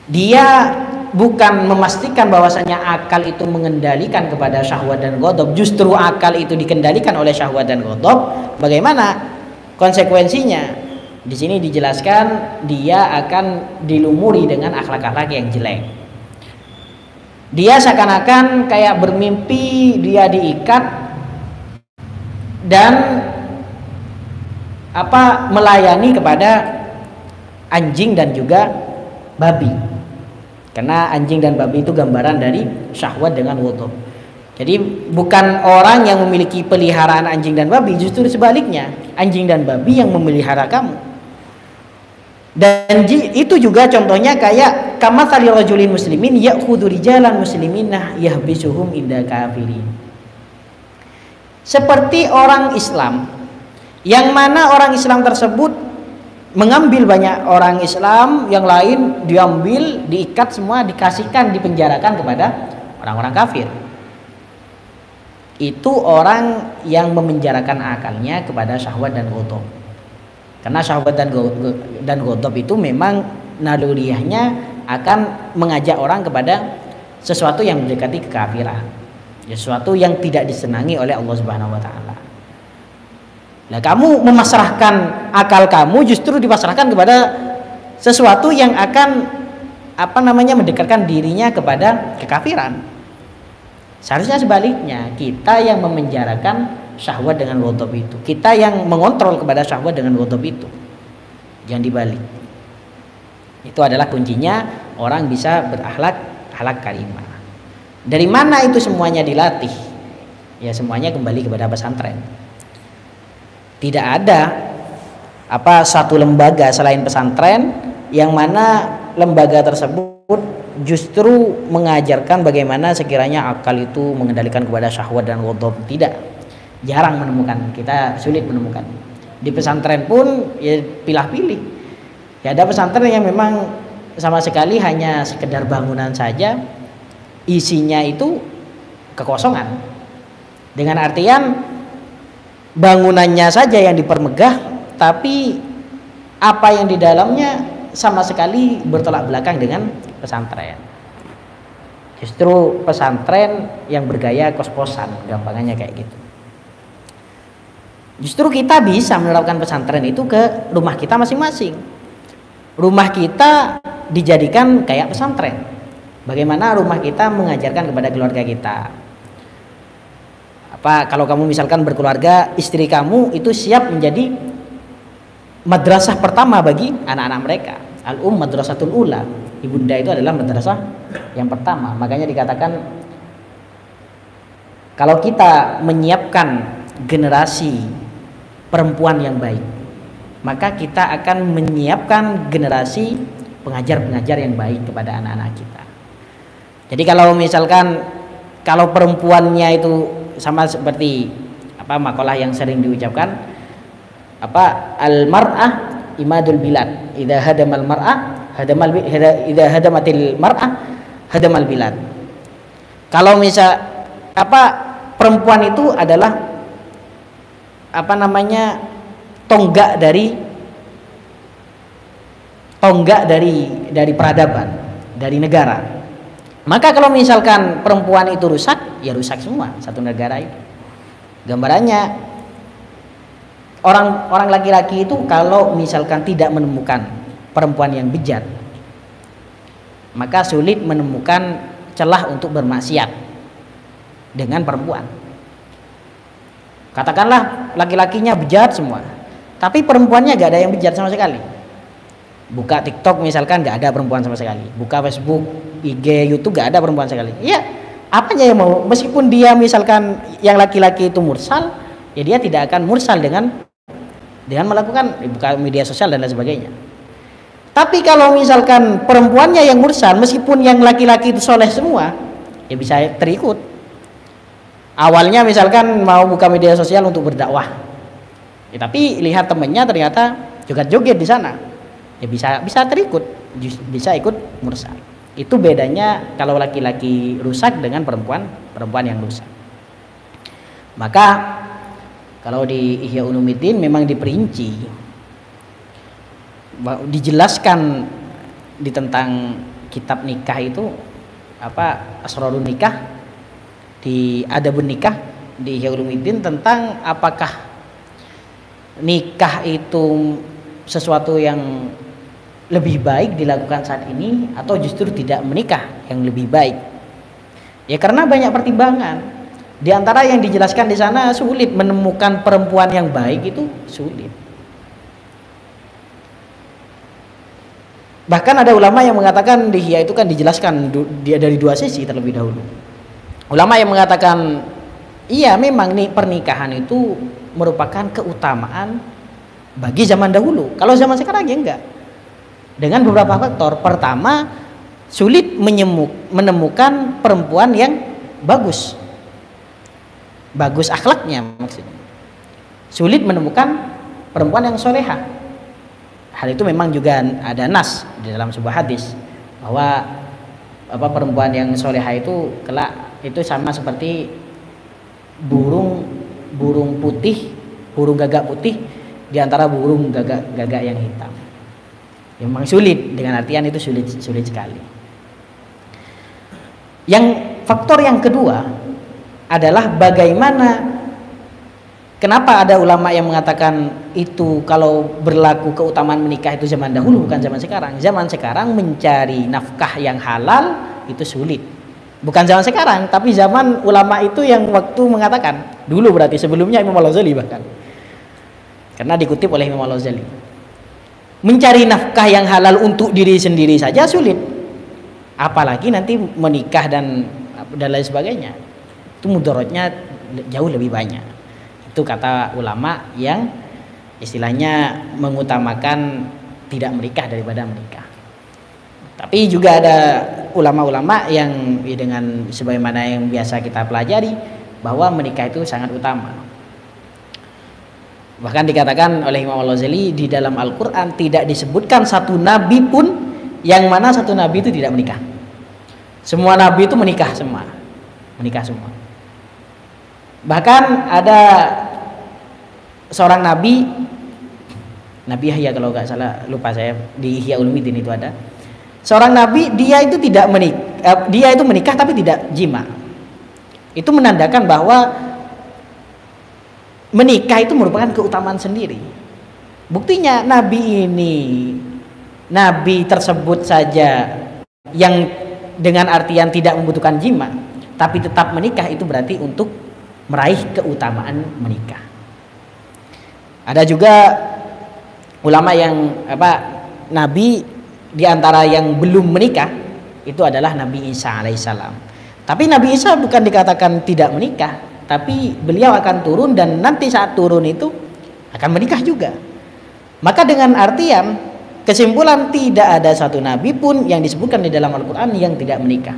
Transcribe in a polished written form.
Dia bukan memastikan bahwasanya akal itu mengendalikan kepada syahwat dan ghadab, justru akal itu dikendalikan oleh syahwat dan ghadab. Bagaimana konsekuensinya? Di sini dijelaskan dia akan dilumuri dengan akhlak-akhlak yang jelek. Dia seakan-akan kayak bermimpi dia diikat dan melayani kepada anjing dan juga babi. Karena anjing dan babi itu gambaran dari syahwat dengan ghadab. Jadi bukan orang yang memiliki peliharaan anjing dan babi, justru sebaliknya, anjing dan babi yang memelihara kamu. Dan itu juga contohnya kayak kamatsali rajulin muslimin ya'khudhu rijalan musliminah yahbisuhum inda kafirin. Seperti orang Islam yang mana orang Islam tersebut mengambil banyak orang Islam yang lain, diambil, diikat semua, dikasihkan, dipenjarakan kepada orang-orang kafir. Itu orang yang memenjarakan akalnya kepada syahwat dan ghadab. Karena syahwat dan ghadab itu memang naluriahnya akan mengajak orang kepada sesuatu yang mendekati kekafiran, sesuatu yang tidak disenangi oleh Allah Subhanahu wa taala. Nah, kamu memasrahkan akal kamu justru dipasrahkan kepada sesuatu yang akan mendekatkan dirinya kepada kekafiran. Seharusnya sebaliknya, kita yang memenjarakan syahwat dengan ghadab itu, kita yang mengontrol kepada syahwat dengan ghadab itu, jangan dibalik. Itu adalah kuncinya orang bisa berakhlak karimah. Dari mana itu semuanya dilatih? Ya, semuanya kembali kepada pesantren. Tidak ada satu lembaga selain pesantren yang mana lembaga tersebut justru mengajarkan bagaimana sekiranya akal itu mengendalikan kepada syahwat dan ghadab. Tidak. Jarang menemukan, kita sulit menemukan. Di pesantren pun ya pilih-pilih. Ya ada pesantren yang memang sama sekali hanya sekedar bangunan saja, isinya itu kekosongan. Dengan artian bangunannya saja yang dipermegah, tapi apa yang di dalamnya sama sekali bertolak belakang dengan pesantren. Justru pesantren yang bergaya kos-kosan, gampangannya kayak gitu. Justru kita bisa menerapkan pesantren itu ke rumah kita masing-masing. Rumah kita dijadikan kayak pesantren. Bagaimana rumah kita mengajarkan kepada keluarga kita. Kalau kamu misalkan berkeluarga, istri kamu itu siap menjadi madrasah pertama bagi anak-anak mereka. Madrasatul ula. Ibunda itu adalah madrasah yang pertama. Makanya dikatakan kalau kita menyiapkan generasi perempuan yang baik, maka kita akan menyiapkan generasi pengajar-pengajar yang baik kepada anak-anak kita. Jadi kalau misalkan kalau perempuannya itu sama seperti makalah yang sering diucapkan al-mar'ah imadul bilad, idza hadamal mar'ah idza hadamatil mar'ah hadamal bilad. Kalau misal perempuan itu adalah tonggak dari peradaban, dari negara. Maka kalau misalkan perempuan itu rusak, ya rusak semua satu negara itu. Gambarannya orang laki-laki itu kalau misalkan tidak menemukan perempuan yang bejat, maka sulit menemukan celah untuk bermaksiat dengan perempuan. Katakanlah laki-lakinya bejat semua, tapi perempuannya gak ada yang bejat sama sekali. Buka TikTok misalkan gak ada perempuan sama sekali. Buka Facebook, IG, YouTube gak ada perempuan sekali. Ya, apanya yang mau? Meskipun dia misalkan yang laki-laki itu mursal, ya dia tidak akan mursal dengan melakukan buka media sosial dan lain sebagainya. Tapi kalau misalkan perempuannya yang mursal, meskipun yang laki-laki itu soleh semua, ya bisa terikut. Awalnya misalkan mau buka media sosial untuk berdakwah, ya, tapi lihat temennya ternyata joget-joget di sana, ya bisa terikut, bisa ikut mursal. Itu bedanya kalau laki-laki rusak dengan perempuan yang rusak. Maka kalau di Ihya Ulumuddin memang diperinci, dijelaskan tentang kitab nikah itu apa, Asrarun Nikah, di Adabun Nikah di Ihya Ulumuddin, tentang apakah nikah itu sesuatu yang lebih baik dilakukan saat ini atau justru tidak menikah yang lebih baik. Ya karena banyak pertimbangan. Di antara yang dijelaskan di sana, sulit menemukan perempuan yang baik, itu sulit. Bahkan ada ulama yang mengatakan di Ihya itu kan dijelaskan dia dari dua sisi terlebih dahulu. Ulama yang mengatakan iya memang nih pernikahan itu merupakan keutamaan bagi zaman dahulu. Kalau zaman sekarang ya enggak. Dengan beberapa faktor. Pertama, sulit menemukan perempuan yang bagus. Bagus akhlaknya maksudnya. Sulit menemukan perempuan yang soleha. Hal itu memang juga ada nas di dalam sebuah hadis bahwa perempuan yang soleha itu kelak itu sama seperti burung putih, burung gagak putih di antara burung gagak yang hitam. Memang sulit, dengan artian itu sulit sekali. Yang faktor yang kedua adalah bagaimana, kenapa ada ulama yang mengatakan itu kalau berlaku keutamaan menikah itu zaman dahulu bukan zaman sekarang. Zaman sekarang mencari nafkah yang halal itu sulit. Bukan zaman sekarang, tapi zaman ulama itu yang waktu mengatakan dulu, berarti sebelumnya Imam Al-Ghazali bahkan. Karena dikutip oleh Imam Al-Ghazali. Mencari nafkah yang halal untuk diri sendiri saja sulit, apalagi nanti menikah dan lain sebagainya. Itu mudaratnya jauh lebih banyak. Itu kata ulama yang istilahnya mengutamakan tidak menikah daripada menikah. Tapi juga ada ulama-ulama yang dengan sebagaimana yang biasa kita pelajari bahwa menikah itu sangat utama. Bahkan dikatakan oleh Imam Al-Ghazali di dalam Al-Quran tidak disebutkan satu nabi pun yang mana satu nabi itu tidak menikah. Semua nabi itu menikah semua. Bahkan ada seorang nabi Yahya kalau nggak salah, lupa saya, di Ihya Ulumuddin itu ada seorang nabi, dia itu menikah tapi tidak jima. Itu menandakan bahwa menikah itu merupakan keutamaan sendiri. Buktinya nabi tersebut saja yang dengan artian tidak membutuhkan jima tapi tetap menikah, itu berarti untuk meraih keutamaan menikah. Ada juga ulama yang nabi di antara yang belum menikah itu adalah Nabi Isa alaihissalam. Tapi Nabi Isa bukan dikatakan tidak menikah, tapi beliau akan turun dan nanti saat turun itu akan menikah juga. Maka dengan artian kesimpulan tidak ada satu nabi pun yang disebutkan di dalam Al-Quran yang tidak menikah.